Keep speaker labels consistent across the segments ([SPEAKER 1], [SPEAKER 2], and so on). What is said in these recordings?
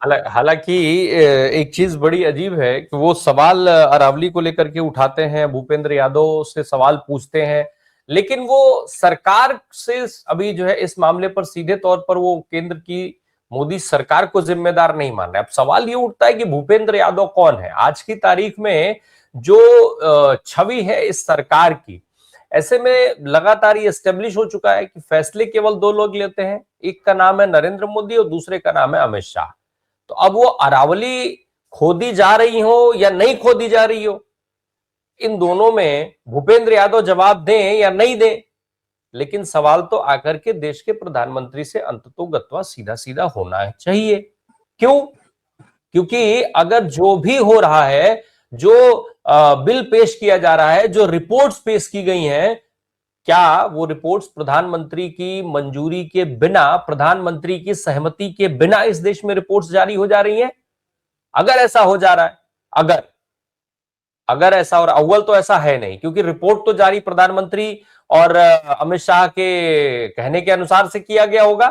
[SPEAKER 1] हालांकि एक चीज बड़ी अजीब है कि वो सवाल अरावली को लेकर के उठाते हैं, भूपेंद्र यादव से सवाल पूछते हैं, लेकिन वो सरकार से अभी जो है इस मामले पर सीधे तौर पर वो केंद्र की मोदी सरकार को जिम्मेदार नहीं मान रहे। अब सवाल ये उठता है कि भूपेंद्र यादव कौन है आज की तारीख में, जो छवि है इस सरकार की। ऐसे में लगातार ये एस्टेब्लिश हो चुका है कि फैसले केवल दो लोग लेते हैं, एक का नाम है नरेंद्र मोदी और दूसरे का नाम है अमित शाह। तो अब वो अरावली खोदी जा रही हो या नहीं खोदी जा रही हो, इन दोनों में भूपेंद्र यादव जवाब दें या नहीं दें, लेकिन सवाल तो आकर के देश के प्रधानमंत्री से अंततोगत्वा सीधा सीधा होना चाहिए। क्यों? क्योंकि अगर जो भी हो रहा है, जो बिल पेश किया जा रहा है, जो रिपोर्ट्स पेश की गई हैं, क्या वो रिपोर्ट्स प्रधानमंत्री की मंजूरी के बिना, प्रधानमंत्री की सहमति के बिना इस देश में रिपोर्ट्स जारी हो जा रही हैं? अगर ऐसा हो जा रहा है, अगर अगर ऐसा, और अव्वल तो ऐसा है नहीं, क्योंकि रिपोर्ट तो जारी प्रधानमंत्री और अमित शाह के कहने के अनुसार से किया गया होगा।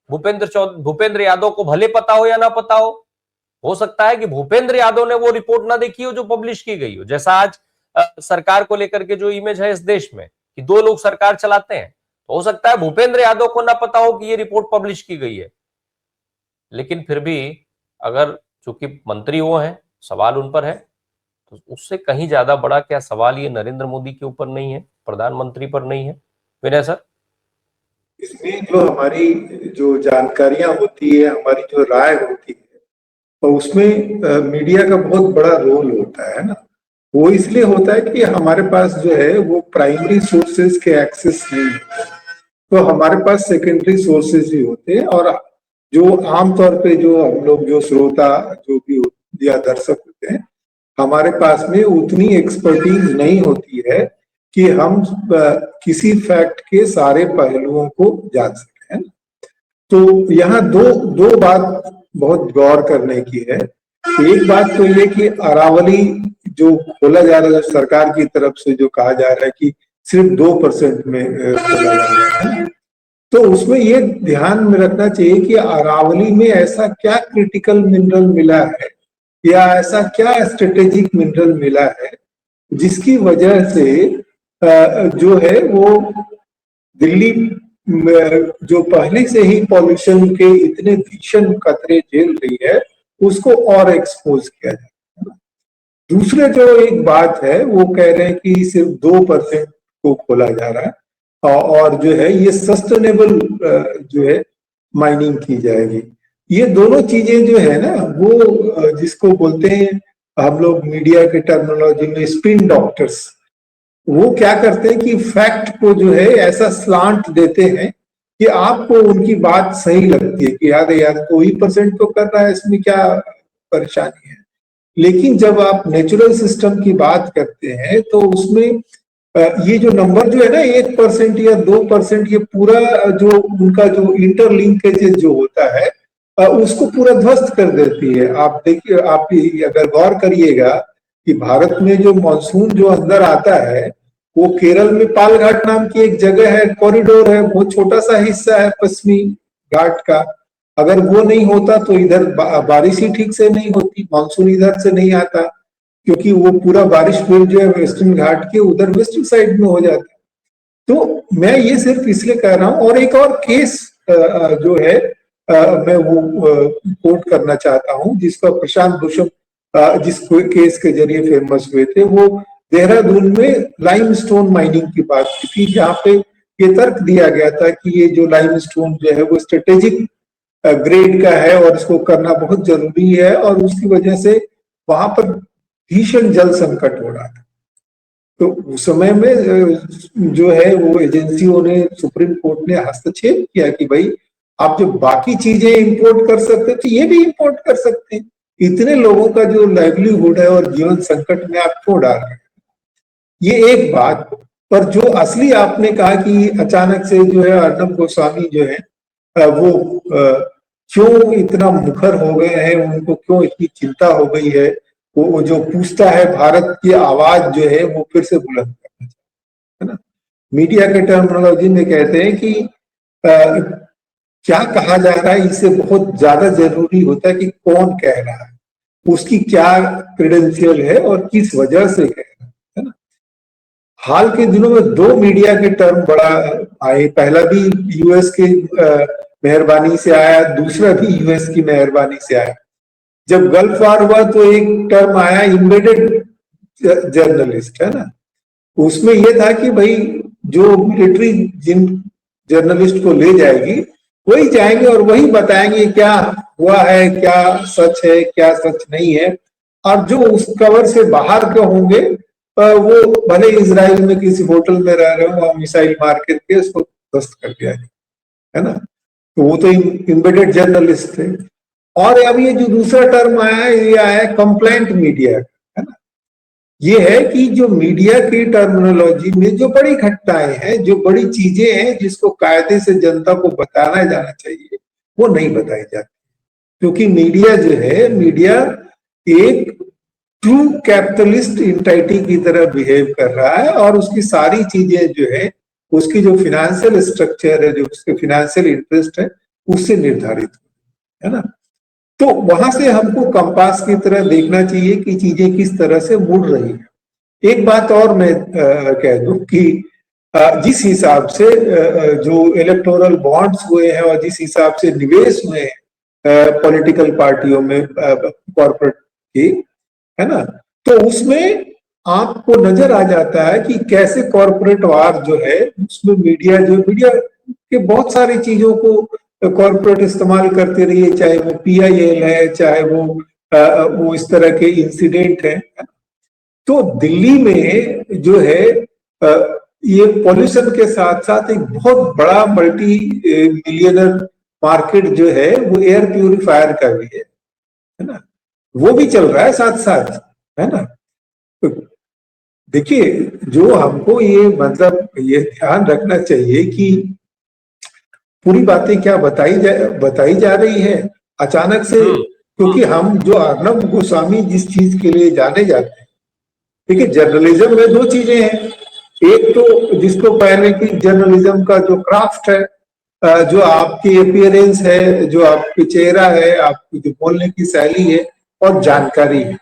[SPEAKER 1] भूपेंद्र यादव को भले पता हो या ना पता हो सकता है कि भूपेंद्र यादव ने वो रिपोर्ट ना देखी हो जो पब्लिश की गई हो। जैसा आज सरकार को लेकर के जो इमेज है इस देश में कि दो लोग सरकार चलाते हैं, तो हो सकता है भूपेंद्र यादव को ना पता हो कि ये रिपोर्ट पब्लिश की गई है। लेकिन फिर भी अगर चूंकि मंत्री वो हैं, सवाल उन पर है, तो उससे कहीं ज्यादा बड़ा क्या सवाल ये नरेंद्र मोदी के ऊपर नहीं है, प्रधानमंत्री पर नहीं है? विनय सर,
[SPEAKER 2] इसमें जो हमारी जो जानकारियां होती है, हमारी जो राय होती है, तो उसमें मीडिया का बहुत बड़ा रोल होता है ना। वो इसलिए होता है कि हमारे पास जो है वो प्राइमरी सोर्सेज के एक्सेस नहीं है, तो हमारे पास सेकेंडरी सोर्सेज भी होते हैं। और जो आमतौर पे जो हम लोग जो श्रोता जो भी या दर्शक होते हैं, हमारे पास में उतनी एक्सपर्टीज नहीं होती है कि हम किसी फैक्ट के सारे पहलुओं को जान सकें। तो यहाँ दो दो बात बहुत गौर करने की है। एक बात तो ये कि अरावली जो खोला जा रहा है सरकार की तरफ से, जो कहा जा रहा है कि सिर्फ 2% में खोला जा रहा है, तो उसमें ये ध्यान में रखना चाहिए कि अरावली में ऐसा क्या क्रिटिकल मिनरल मिला है या ऐसा क्या स्ट्रेटेजिक मिनरल मिला है जिसकी वजह से जो है वो दिल्ली जो पहले से ही पॉल्यूशन के इतने भीषण खतरे झेल रही है, उसको और एक्सपोज किया जाए। दूसरे जो एक बात है वो कह रहे हैं कि सिर्फ 2% को खोला जा रहा है और जो है ये सस्टेनेबल जो है माइनिंग की जाएगी। ये दोनों चीजें जो है ना, वो जिसको बोलते हैं हम लोग मीडिया के टर्मिनोलॉजी में स्पिन डॉक्टर्स, वो क्या करते हैं कि फैक्ट को जो है ऐसा स्लांट देते हैं कि आपको उनकी बात सही लगती है कि यार यार 2% तो कर रहा है, इसमें क्या परेशानी है। लेकिन जब आप नेचुरल सिस्टम की बात करते हैं तो उसमें ये जो नंबर जो है ना 1% या 2%, ये पूरा जो उनका जो इंटरलिंकेज जो होता है उसको पूरा ध्वस्त कर देती है। आप देखिए, आप अगर गौर करिएगा कि भारत में जो मानसून जो अंदर आता है, वो केरल में पालघाट नाम की एक जगह है, कॉरिडोर है, बहुत छोटा सा हिस्सा है पश्चिमी घाट का। अगर वो नहीं होता तो इधर बारिश ही ठीक से नहीं होती, मानसून इधर से नहीं आता, क्योंकि वो पूरा बारिश फिर जो है वेस्टर्न घाट के उधर वेस्टर्न साइड में हो जाता है। तो मैं ये सिर्फ इसलिए कह रहा हूं। और एक और केस जो है मैं वो कोट करना चाहता हूं, जिसका प्रशांत भूषण जिस केस के जरिए फेमस हुए थे, वो देहरादून में लाइमस्टोन माइनिंग की बात की थी, जहां पे ये तर्क दिया गया था कि ये जो लाइमस्टोन जो है वो स्ट्रेटेजिक ग्रेड का है और इसको करना बहुत जरूरी है, और उसकी वजह से वहां पर भीषण जल संकट हो रहा था। तो उस समय में जो है वो एजेंसियों ने, सुप्रीम कोर्ट ने हस्तक्षेप किया कि भाई आप जो बाकी चीजें इंपोर्ट कर सकते तो ये भी इंपोर्ट कर सकते हैं, इतने लोगों का जो लाइवलीहुड है और जीवन संकट में आप क्यों डाल रहे हैं। ये एक बात। पर जो असली आपने कहा कि अचानक से जो है अर्नब गोस्वामी जो है वो क्यों इतना मुखर हो गए हैं, उनको क्यों इतनी चिंता हो गई है, वो जो पूछता है भारत की आवाज जो है वो फिर से बुलंद करना चाहिए, है ना। मीडिया के टर्मिनोलॉजी में कहते हैं कि क्या कहा जा रहा है इससे बहुत ज्यादा जरूरी होता है कि कौन कह रहा है, उसकी क्या क्रेडेंशियल है और किस वजह से कह रहा है ना। हाल के दिनों में दो मीडिया के टर्म बड़ा आए, पहला भी यूएस के मेहरबानी से आया, दूसरा भी यूएस की मेहरबानी से आया। जब गल्फ वार हुआ तो एक टर्म आया इम्बेडेड जर्नलिस्ट, है ना। उसमें यह था कि भाई जो मिलिट्री जिन जर्नलिस्ट को ले जाएगी वही जाएंगे और वही बताएंगे क्या हुआ है, क्या सच है, क्या सच नहीं है। और जो उस कवर से बाहर के होंगे वो भले इजराइल में किसी होटल में रह रहे हो और मिसाइल मार करके उसको ध्वस्त कर दिया, है ना। तो वो तो इम्बेडेड जर्नलिस्ट थे। और अब ये जो दूसरा टर्म आया है ये आया कंप्लेंट मीडिया, है ना। ये है कि जो मीडिया की टर्मिनोलॉजी में जो बड़ी घटनाएं हैं, जो बड़ी चीजें हैं जिसको कायदे से जनता को बताना जाना चाहिए वो नहीं बताई जाती, क्योंकि मीडिया जो है, मीडिया एक ट्रू कैपिटलिस्ट इंटाइटी की तरह बिहेव कर रहा है और उसकी सारी चीजें जो है, उसकी जो फिनेंशियल स्ट्रक्चर है, जो उसके फिनेंशियल इंटरेस्ट है उससे निर्धारित है ना। तो वहां से हमको कंपास की तरह देखना चाहिए कि चीजें किस तरह से मुड़ रही है। एक बात और मैं कह दूं कि जिस हिसाब से जो इलेक्टोरल बॉन्ड्स हुए हैं और जिस हिसाब से निवेश हुए हैं पॉलिटिकल पार्टियों में कॉर्पोरेट की, है ना, तो उसमें आपको नजर आ जाता है कि कैसे कॉर्पोरेट वार जो है उसमें मीडिया के बहुत सारी चीजों को कॉर्पोरेट इस्तेमाल करते रही है, चाहे वो पीआईएल है, चाहे वो इस तरह के इंसिडेंट है। तो दिल्ली में जो है ये पॉल्यूशन के साथ साथ एक बहुत बड़ा मल्टी मिलियनर मार्केट जो है वो एयर प्यूरिफायर का भी है ना, वो भी चल रहा है साथ साथ, है ना। तो देखिए, जो हमको ये मतलब ये ध्यान रखना चाहिए कि पूरी बातें क्या बताई जा रही है अचानक से, क्योंकि हम जो अर्नब गोस्वामी जिस चीज के लिए जाने जाते हैं, देखिए जर्नलिज्म में दो चीजें हैं। एक तो जिसको पहले की जर्नलिज्म का जो क्राफ्ट है, जो आपकी अपीयरेंस है, जो आपकी चेहरा है, आपकी जो बोलने की शैली है और जानकारी है।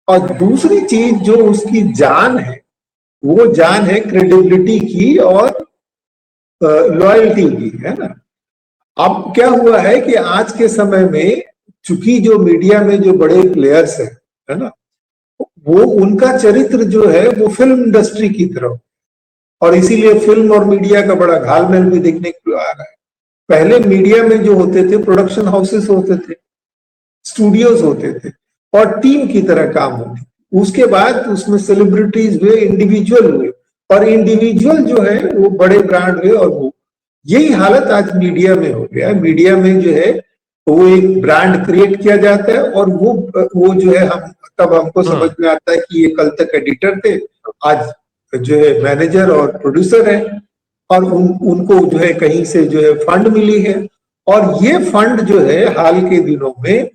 [SPEAKER 2] और दूसरी चीज जो उसकी जान है, वो जान है क्रेडिबिलिटी की और लॉयल्टी की, है ना। अब क्या हुआ है कि आज के समय में चूंकि जो मीडिया में जो बड़े प्लेयर्स हैं, है ना, वो उनका चरित्र जो है वो फिल्म इंडस्ट्री की तरफ, और इसीलिए फिल्म और मीडिया का बड़ा घालमेल भी देखने को आ रहा है। पहले मीडिया में जो होते थे प्रोडक्शन हाउसेस होते थे, स्टूडियोज होते थे और टीम की तरह काम होती, उसके बाद उसमें सेलिब्रिटीज हुए, इंडिविजुअल हुए और इंडिविजुअल जो है वो बड़े ब्रांड हुए। और वो यही हालत आज मीडिया में हो गया है। मीडिया में जो है वो एक ब्रांड क्रिएट किया जाता है और वो जो है हम तब हमको समझ में आता है कि ये कल तक एडिटर थे, आज जो है मैनेजर और प्रोड्यूसर है, और उनको जो है कहीं से जो है फंड मिली है। और ये फंड जो है हाल के दिनों में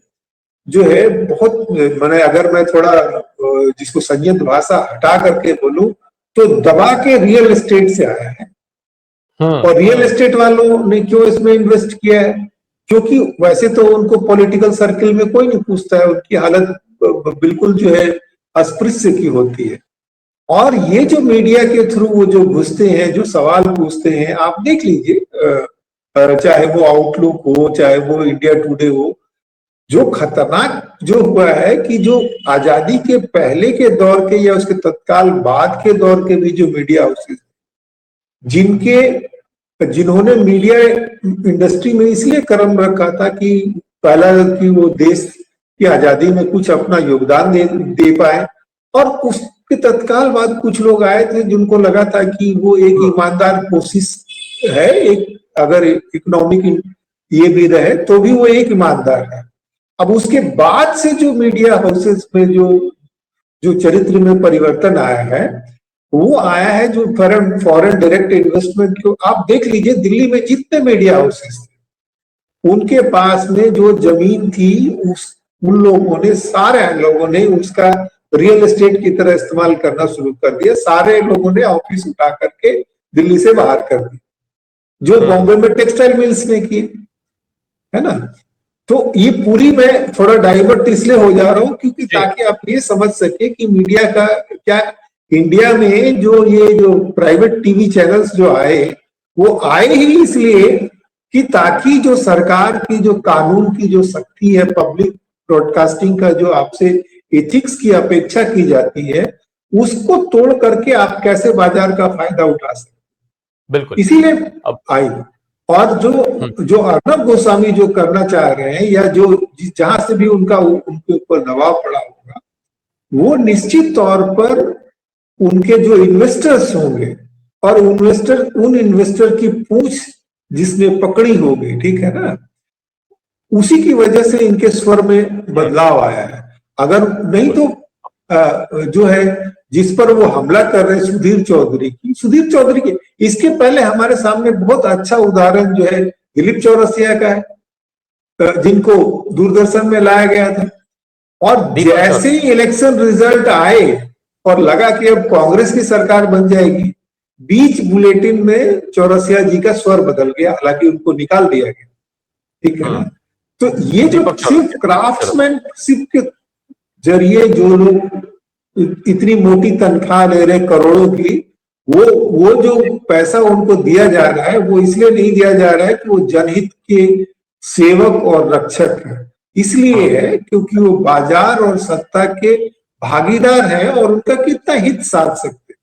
[SPEAKER 2] जो है बहुत, मैंने अगर मैं थोड़ा जिसको संयत भाषा हटा करके बोलूं तो दबा के रियल एस्टेट से आया है। और रियल एस्टेट वालों ने क्यों इसमें इन्वेस्ट किया है? क्योंकि वैसे तो उनको पॉलिटिकल सर्किल में कोई नहीं पूछता है, उनकी हालत बिल्कुल जो है अस्पृश्य की होती है। और ये जो मीडिया के थ्रू वो जो घुसते हैं, जो सवाल पूछते हैं, आप देख लीजिए, चाहे वो आउटलुक हो, चाहे वो इंडिया टुडे हो, जो खतरनाक जो हुआ है कि जो आजादी के पहले के दौर के या उसके तत्काल बाद के दौर के भी जो मीडिया हाउसेस जिन्होंने मीडिया इंडस्ट्री में इसलिए कदम रखा था कि पहला कि वो देश की आजादी में कुछ अपना योगदान दे पाए, और उसके तत्काल बाद कुछ लोग आए थे जिनको लगा था कि वो एक ईमानदार कोशिश है, एक अगर इकोनॉमिक ये भी रहे तो भी वो एक ईमानदार है। अब उसके बाद से जो मीडिया हाउसेस में जो चरित्र में परिवर्तन आया है, वो आया है जो फॉरेन डायरेक्ट इन्वेस्टमेंट को आप देख लीजिए। दिल्ली में जितने मीडिया हाउसेस थे उनके पास में जो जमीन थी उन लोगों ने, सारे लोगों ने उसका रियल एस्टेट की तरह इस्तेमाल करना शुरू कर दिया। सारे लोगों ने ऑफिस उठा करके दिल्ली से बाहर कर दिया, जो बॉम्बे में टेक्सटाइल मिल्स ने की। है ना। तो ये पूरी मैं थोड़ा डाइवर्ट इसलिए हो जा रहा हूँ क्योंकि ताकि आप ये समझ सके कि मीडिया का क्या, इंडिया में जो प्राइवेट टीवी चैनल्स जो आए, वो आए ही इसलिए कि ताकि जो सरकार की जो कानून की जो सख्ती है, पब्लिक ब्रॉडकास्टिंग का जो आपसे एथिक्स की अपेक्षा की जाती है, उसको तोड़ करके आप कैसे बाजार का फायदा उठा सकते,
[SPEAKER 1] बिल्कुल।
[SPEAKER 2] इसीलिए
[SPEAKER 1] अब
[SPEAKER 2] आई। और जो अर्नब गोस्वामी जो करना चाह रहे हैं, या जो जहां से भी उनके ऊपर दबाव पड़ा होगा, वो निश्चित तौर पर उनके जो इन्वेस्टर्स होंगे, और उन इन्वेस्टर की पूंछ जिसने पकड़ी होगी, ठीक है ना, उसी की वजह से इनके स्वर में बदलाव आया है। अगर नहीं तो जो है जिस पर वो हमला कर रहे हैं सुधीर चौधरी की, इसके पहले हमारे सामने बहुत अच्छा उदाहरण जो है दिलीप चौरसिया का है, जिनको दूरदर्शन में लाया गया था। और जैसे ही इलेक्शन रिजल्ट आए और लगा कि अब कांग्रेस की सरकार बन जाएगी, बीच बुलेटिन में चौरसिया जी का स्वर बदल गया, हालांकि उनको निकाल दिया गया, ठीक है ना। तो ये जो सिर्फ क्राफ्ट्समैनशिप के जरिए जो लोग इतनी मोटी तनख्वाह ले रहे करोड़ों की, वो जो पैसा उनको दिया जा रहा है, वो इसलिए नहीं दिया जा रहा है कि वो जनहित के सेवक और रक्षक है, इसलिए है क्योंकि वो बाजार और सत्ता के भागीदार हैं और उनका कितना हित साध सकते।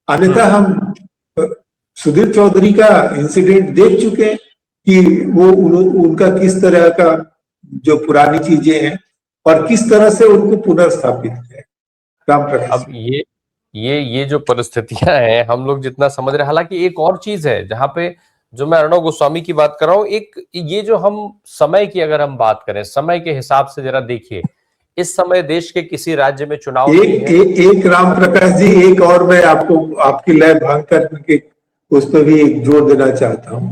[SPEAKER 2] अन्यथा हम सुधीर चौधरी का इंसिडेंट देख चुके हैं कि वो उनका किस तरह का जो पुरानी चीजें हैं और किस तरह से उनको पुनर्स्थापित किया। राम प्रकाश,
[SPEAKER 1] अब ये जो परिस्थितियां हैं, हम लोग जितना समझ रहे हैं, हालांकि एक और चीज है जहां पे जो मैं अर्णव गोस्वामी की बात कर रहा हूं, एक ये जो हम समय की अगर हम बात करें, समय के हिसाब से जरा देखिए, इस समय देश के किसी राज्य में चुनाव
[SPEAKER 2] एक राम प्रकाश जी, एक और मैं आपको आपकी लय भंग करके उस पर भी एक जोर देना चाहता हूं।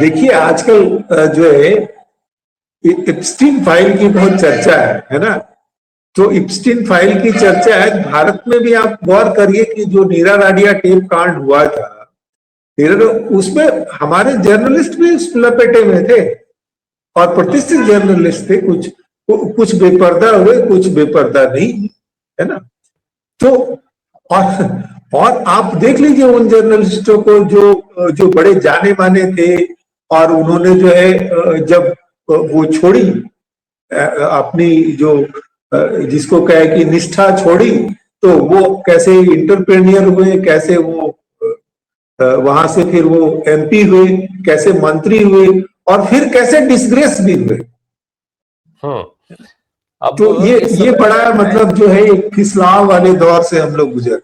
[SPEAKER 2] देखिए आजकल जो है इप्स्टीन फाइल की बहुत चर्चा है ना। तो इप्स्टीन फाइल की चर्चा है भारत में भी। आप गौर करिए कि जो नीरा राडिया टेप कांड हुआ था, उसमें हमारे जर्नलिस्ट भी लपेटे में थे और प्रतिष्ठित जर्नलिस्ट थे, कुछ बेपर्दा हुए, कुछ बेपर्दा नहीं, है ना। तो और आप देख लीजिए उन जर्नलिस्टों को जो बड़े जाने माने थे, और उन्होंने जो है जब वो छोड़ी अपनी जो जिसको कहे कि निष्ठा छोड़ी, तो वो कैसे इंटरप्रेन्योर हुए, कैसे वो वहां से फिर वो एमपी हुए, कैसे मंत्री हुए, और फिर कैसे डिसग्रेस भी हुए।
[SPEAKER 1] अब
[SPEAKER 2] तो ये बड़ा मतलब जो है एक फिसलाव वाले दौर से हम लोग गुजर